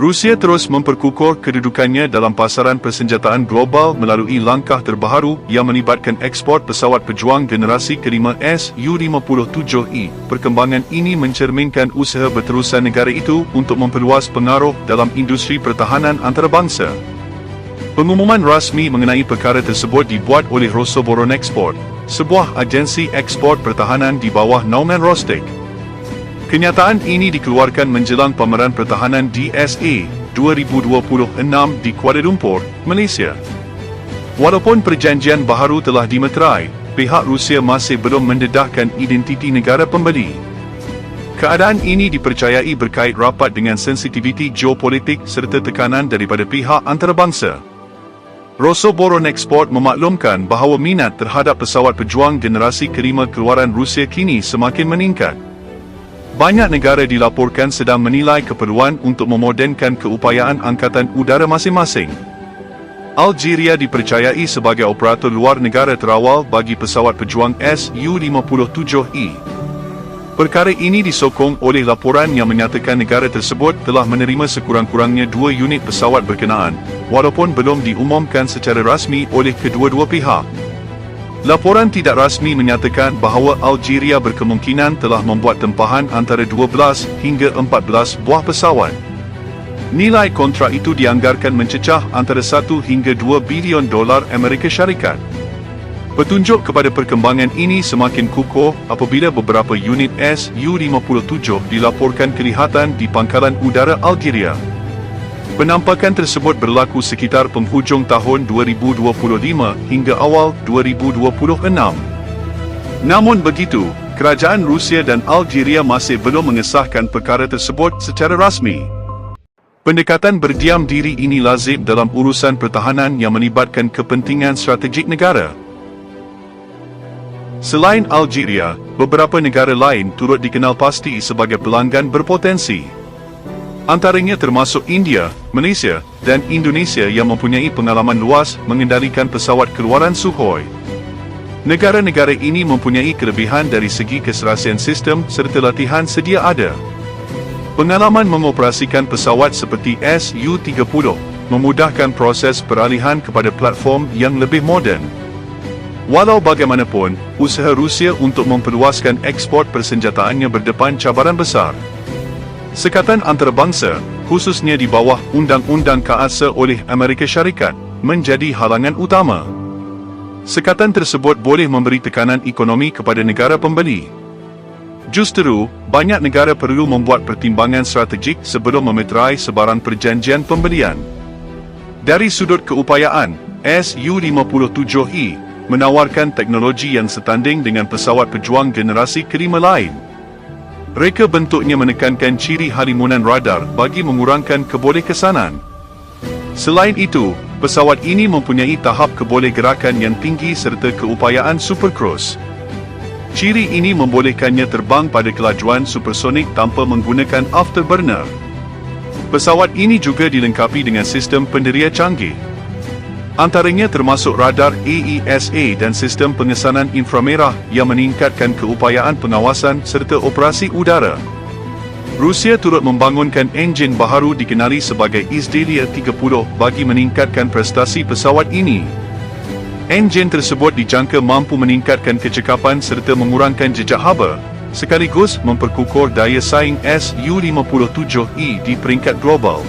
Rusia terus memperkukuh kedudukannya dalam pasaran persenjataan global melalui langkah terbaru yang melibatkan ekspor pesawat pejuang generasi kelima Su-57E. Perkembangan ini mencerminkan usaha berterusan negara itu untuk memperluas pengaruh dalam industri pertahanan antarabangsa. Pengumuman rasmi mengenai perkara tersebut dibuat oleh Rosoboronexport, sebuah agensi ekspor pertahanan di bawah naungan Rostec. Kenyataan ini dikeluarkan menjelang pameran pertahanan DSA 2026 di Kuala Lumpur, Malaysia. Walaupun perjanjian baharu telah dimeterai, pihak Rusia masih belum mendedahkan identiti negara pembeli. Keadaan ini dipercayai berkait rapat dengan sensitiviti geopolitik serta tekanan daripada pihak antarabangsa. Rosoboronexport memaklumkan bahawa minat terhadap pesawat pejuang generasi kelima keluaran Rusia kini semakin meningkat. Banyak negara dilaporkan sedang menilai keperluan untuk memodernkan keupayaan angkatan udara masing-masing. Algeria dipercayai sebagai operator luar negara terawal bagi pesawat pejuang Su-57E. Perkara ini disokong oleh laporan yang menyatakan negara tersebut telah menerima sekurang-kurangnya 2 unit pesawat berkenaan, walaupun belum diumumkan secara rasmi oleh kedua-dua pihak. Laporan tidak rasmi menyatakan bahawa Algeria berkemungkinan telah membuat tempahan antara 12 hingga 14 buah pesawat. Nilai kontrak itu dianggarkan mencecah antara 1 hingga 2 bilion dolar Amerika Syarikat. Petunjuk kepada perkembangan ini semakin kukuh apabila beberapa unit Su-57 dilaporkan kelihatan di pangkalan udara Algeria. Penampakan tersebut berlaku sekitar penghujung tahun 2025 hingga awal 2026. Namun begitu, kerajaan Rusia dan Algeria masih belum mengesahkan perkara tersebut secara rasmi. Pendekatan berdiam diri ini lazim dalam urusan pertahanan yang melibatkan kepentingan strategik negara. Selain Algeria, beberapa negara lain turut dikenal pasti sebagai pelanggan berpotensi. Antaranya termasuk India, Malaysia dan Indonesia yang mempunyai pengalaman luas mengendalikan pesawat keluaran Sukhoi. Negara-negara ini mempunyai kelebihan dari segi keserasian sistem serta latihan sedia ada. Pengalaman mengoperasikan pesawat seperti Su-30 memudahkan proses peralihan kepada platform yang lebih moden. Walau bagaimanapun, usaha Rusia untuk memperluaskan ekspor persenjataannya berdepan cabaran besar. Sekatan antarabangsa, khususnya di bawah Undang-Undang KASA oleh Amerika Syarikat, menjadi halangan utama. Sekatan tersebut boleh memberi tekanan ekonomi kepada negara pembeli. Justru, banyak negara perlu membuat pertimbangan strategik sebelum memeterai sebarang perjanjian pembelian. Dari sudut keupayaan, Su-57E menawarkan teknologi yang setanding dengan pesawat pejuang generasi kelima lain. Reka bentuknya menekankan ciri halimunan radar bagi mengurangkan kebolehkesanan. Selain itu, pesawat ini mempunyai tahap kebolehgerakan yang tinggi serta keupayaan supercruise. Ciri ini membolehkannya terbang pada kelajuan supersonik tanpa menggunakan afterburner. Pesawat ini juga dilengkapi dengan sistem penderia canggih. Antaranya termasuk radar AESA dan sistem pengesanan inframerah yang meningkatkan keupayaan pengawasan serta operasi udara. Rusia turut membangunkan enjin baharu dikenali sebagai Izdelia 30 bagi meningkatkan prestasi pesawat ini. Enjin tersebut dijangka mampu meningkatkan kecekapan serta mengurangkan jejak haba, sekaligus memperkukuh daya saing Su-57E di peringkat global.